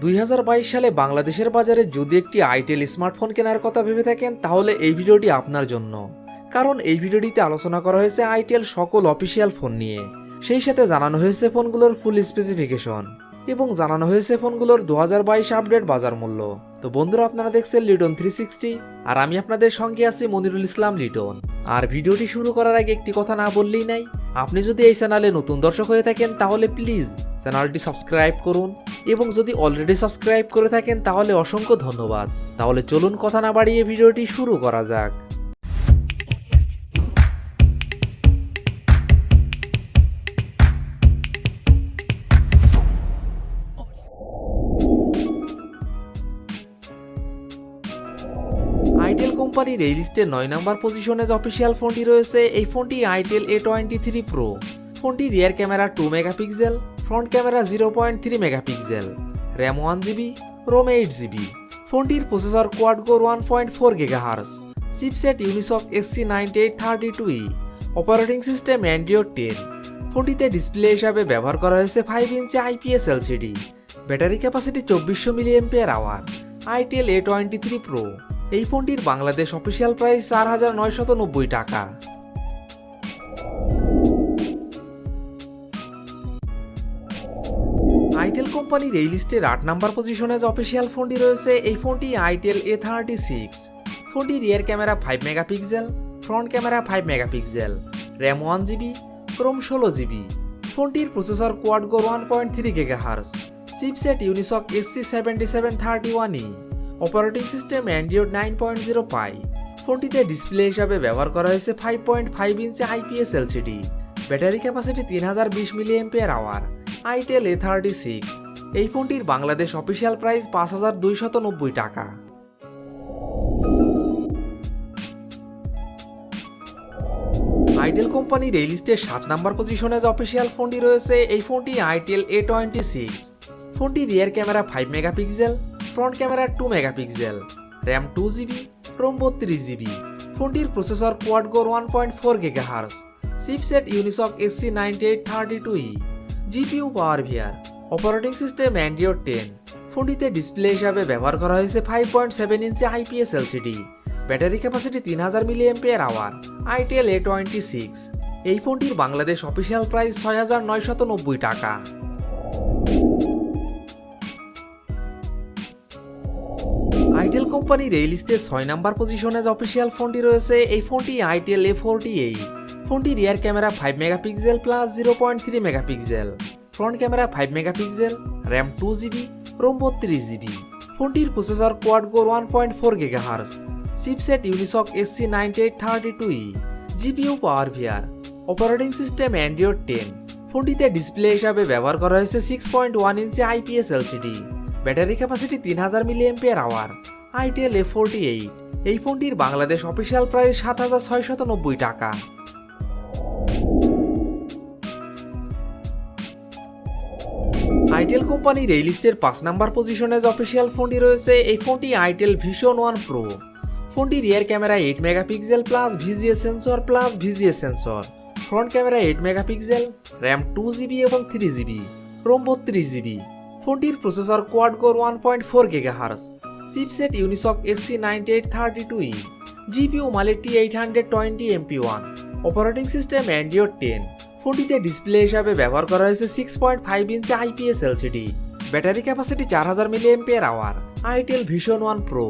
2022 সালে বাংলাদেশের বাজারে যদি একটি আইটেল স্মার্টফোন কেনার কথা ভেবে থাকেন তাহলে এই ভিডিওটি আপনার জন্য। কারণ এই ভিডিওটিতে আলোচনা করা হয়েছে আইটেল সকল অফিসিয়াল ফোন নিয়ে, সেই সাথে জানানো হয়েছে ফোনগুলোর ফুল স্পেসিফিকেশন এবং জানানো হয়েছে ফোনগুলোর 2022 আপডেট বাজার মূল্য। তো বন্ধুরা, আপনারা দেখছেন লিটন 360 আর আমি আপনাদের সঙ্গে আছি মনিরুল ইসলাম লিটন। আর ভিডিওটি শুরু করার আগে একটি কথা না বললেই নাই, আপনি যদি এই চ্যানেলে নতুন দর্শক হয়ে থাকেন তাহলে প্লিজ চ্যানেলটি সাবস্ক্রাইব করুন এবং যদি অলরেডি সাবস্ক্রাইব করে থাকেন তাহলে অসংখ্য ধন্যবাদ। তাহলে চলুন কথা না বাড়িয়ে ভিডিওটি শুরু করা যাক। আইটেল কোম্পানির এই লিস্টে 9 নম্বর পজিশনে যে অফিসিয়াল ফোনটি রয়েছে, এই ফোনটি আইটেল A23 Pro। ফোনটি rear camera 2 megapixel, front camera 0.3 megapixel, RAM 1GB, ROM 8GB। ফোনটির processor quad core 1.4 GHz, chipset Unisoc SC9832E, operating system Android 10। ফোনটিতে ডিসপ্লে হিসাবে ব্যবহার করা হয়েছে 5 inch IPS LCD, battery capacity 2400 mAh। Itel A23 Pro। এই ফোনটির Bangladesh official price 4,990 টাকা। Itel কোম্পানির এই লিস্টের 8 নম্বর পজিশনে যে অফিসিয়াল ফোনটি রয়েছে, এই ফোনটি আইটেল A36। ফোনটি rear camera 5 megapixel, front camera 5 megapixel, RAM 1GB, ROM 16GB। ফোনটির processor quad core 1.3 GHz, chipset Unisoc SC7731E, operating system Android 9.0 Pie. ফোনটিতে ডিসপ্লে হিসাবে ব্যবহার করা হয়েছে 5.5 inch IPS LCD, battery capacity 3020 mAh। Itel A36। এই ফোনটির Bangladesh official price 5,290 টাকা। Itel কোম্পানির এই লিস্টের 7 নম্বর পজিশনে যে অফিসিয়াল ফোনটি রয়েছে, এই ফোনটি আইটেল A26। ফোনটি rear camera 5 megapixel, front camera 2 megapixel, RAM 2GB, ROM 32GB। ফোনটির processor quad core 1.4 GHz, chipset Unisoc SC9832E, GPU PowerVR, operating system Android 10। ফোনটিতে ডিসপ্লে হিসাবে ব্যবহার করা হয়েছে 5.7 inch IPS LCD, battery capacity 3000 mAh। Itel A26। এই ফোনটির Bangladesh official price 6,990 টাকা। Itel কোম্পানির এই লিস্টে 6 নম্বর পজিশনে যে অফিসিয়াল ফোনটি রয়েছে, এই ফোনটি আইটেল A48। ফোনটি rear camera 5 megapixel plus 0.3 megapixel, front camera 5 megapixel, RAM 2GB, ROM 32GB। ফোনটির processor quad core 1.4 GHz, chipset Unisoc SC9832E, GPU PowerVR, operating system Android 10। ফোনটিতে ডিসপ্লে হিসাবে ব্যবহার করা হয়েছে 6.1 inch IPS LCD, battery capacity 3000 mAh। Itel A48। এই ফোনটির Bangladesh official price 7,690 টাকা। Itel কোম্পানির এই লিস্টের 5 নম্বর পজিশনে যে অফিসিয়াল ফোনটি রয়েছে, এই ফোনটি আইটেল Vision One Pro। ফোনটি rear camera 8 megapixel plus VGA sensor, front camera 8 megapixel, RAM 2GB এবং 3GB, রোম 32GB। ফোনটির processor quad core 1.4 GHz, chipset Unisoc SC9832E, GPU মালে T820 MP1, operating system Android 10। ফোনটিতে display হিসাবে ব্যবহার করা হয়েছে 6.5 ইঞ্চি IPS LCD, battery capacity 4000 mAh। Itel Vision One Pro।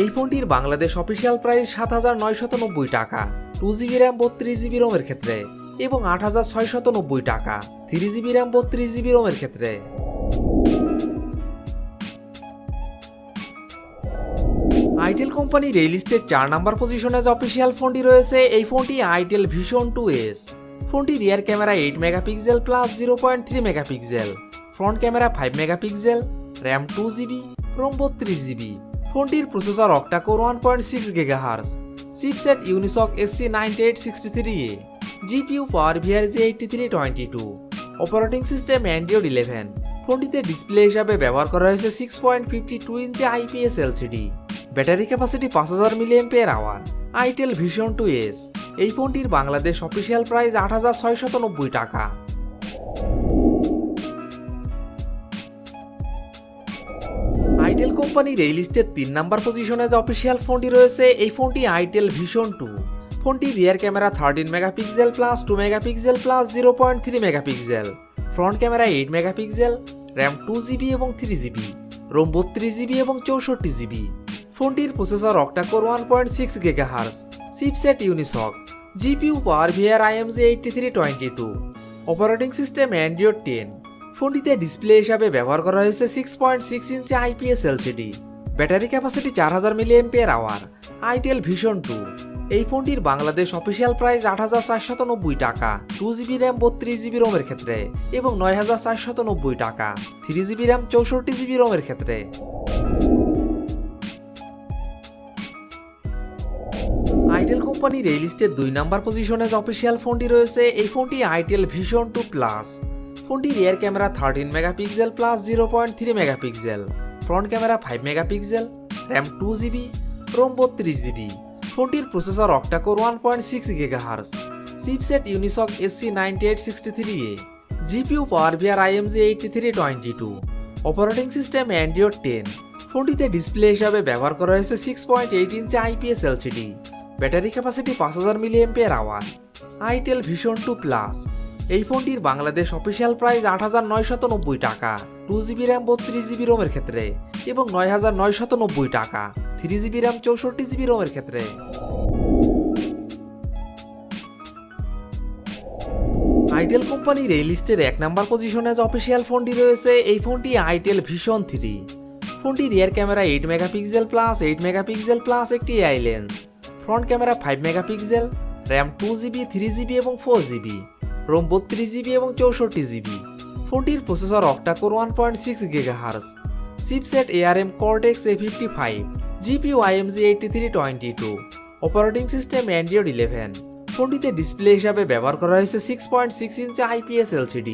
এই ফোনটির বাংলাদেশ অফিসিয়াল প্রাইস 7,990 টাকা 2GB র্যাম 32GB রোমের ক্ষেত্রে এবং 8,690 টাকা 3GB র্যাম 32GB রোমের ক্ষেত্রে। আইটেল কোম্পানির এই লিস্টের 4 নম্বর পজিশনে যে অফিসিয়াল ফোনটি রয়েছে, এই ফোনটি আইটেল Vision 2S। ফোনটি rear camera 8 megapixel plus 0.3 megapixel, front camera 5 megapixel, RAM 2GB, ROM 32GB। ফোনটির processor octa core 1.6 GHz, chipset Unisoc SC9863A, GPU PowerVR G8322, operating system Android 11। ফোনটিতে ডিসপ্লে হিসাবে ব্যবহার করা হয়েছে 6.52 inch IPS LCD, battery capacity 5000 mAh। Itel Vision 2S। এই ফোনটির Bangladesh official price 8,690 টাকা। Itel কোম্পানির এই লিস্টের 3 নাম্বার পজিশনে যে অফিসিয়াল ফোনটি রয়েছে এই ফোনটি আইটেল ভিশন 2। ফোনটি rear camera 13 megapixel plus 2 megapixel plus 0.3 megapixel, front camera 8 megapixel, RAM 2GB এবং 3GB, রোম 32GB এবং 64GB। ফোনটির processor octa core 1.6 GHz, chipset Unisoc, GPU PowerVR IMG 8322, operating system Android 10। ফোনটিতে display হিসাবে ব্যবহার করা হয়েছে 6.6 inch IPS LCD, battery capacity 4000 mAh, itel vision 2। এই ফোনটির বাংলাদেশ অফিসিয়াল প্রাইস 8490 টাকা 2GB র্যাম 32GB রোমের ক্ষেত্রে এবং 9490 টাকা 3GB র্যাম 64GB রোমের ক্ষেত্রে। আইটেল কোম্পানির এই লিস্টের 2 নাম্বার পজিশনে যে অফিসিয়াল ফোনটি রয়েছে এই ফোনটি আইটেল ভিশন 2 প্লাস। ফোনটি rear camera 13 megapixel plus 0.3 megapixel, front camera 5 megapixel, RAM 2GB, ROM 32GB। ফোনটির processor octa core 1.6 GHz, chipset Unisoc SC9863A, GPU PowerVR IMG 8322, operating system Android 10। ফোনটিতে ডিসপ্লে হিসাবে ব্যবহার করা হয়েছে 6.8 inch IPS LCD, battery capacity 5000 mAh, itel vision 2 plus. এই ফোনটির Bangladesh official price 8990 টাকা 2GB RAM 32GB রোমের ক্ষেত্রে এবং 9990 টাকা 3GB র্যাম 64GB রোমের ক্ষেত্রে। আইটেল কোম্পানির এই লিস্টের 1 নাম্বার পজিশনে যে অফিসিয়াল ফোনটি রয়েছে এই ফোনটি আইটেল ভিশন 3। ফোনটি rear camera 8 megapixel plus 8 megapixel plus একটি AI lens, front camera 5 megapixel, RAM 2GB, 3GB এবং 4GB, রোম 32GB এবং 64GB। ফোনটির processor octa core 1.6 GHz, chipset ARM Cortex A55, GPU IMG 8322, operating system Android 11। ফোনটিতে display হিসাবে ব্যবহার করা হয়েছে 6.6 inch IPS LCD,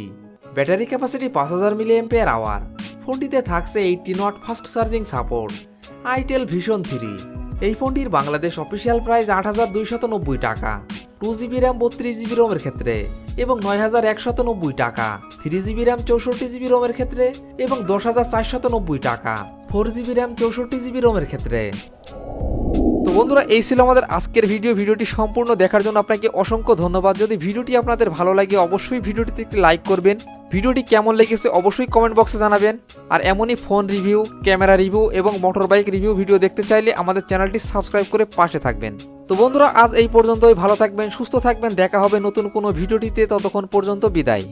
battery capacity 5000 mAh। ফোনটিতে থাকছে 80 watt fast charging support. Itel vision 3। এই ফোনটির বাংলাদেশ অফিসিয়াল প্রাইস 8290 টাকা 2GB র্যাম 32GB রোমের ক্ষেত্রে এবং 9190 টাকা 3GB র্যাম 64GB রোমের ক্ষেত্রে এবং 10490 টাকা 4GB র্যাম 64GB রোমের ক্ষেত্রে। তো বন্ধুরা এই ছিল আমাদের আজকের ভিডিওটি সম্পূর্ণ দেখার জন্য আপনাকে অসংখ্য ধন্যবাদ। যদি ভিডিওটি আপনাদের ভালো লাগে অবশ্যই ভিডিওটিতে একটি লাইক করবেন। ভিডিওটি কেমন লেগেছে অবশ্যই কমেন্ট বক্সে জানাবেন। আর এমনই ফোন রিভিউ, ক্যামেরা রিভিউ এবং মোটর বাইক রিভিউ ভিডিও দেখতে চাইলে আমাদের চ্যানেলটি সাবস্ক্রাইব করে পাশে থাকবেন। তো বন্ধুরা আজ এই পর্যন্তই, ভালো থাকবেন, সুস্থ থাকবেন, দেখা হবে নতুন কোনো ভিডিওটিতে, ততক্ষণ পর্যন্ত বিদায়।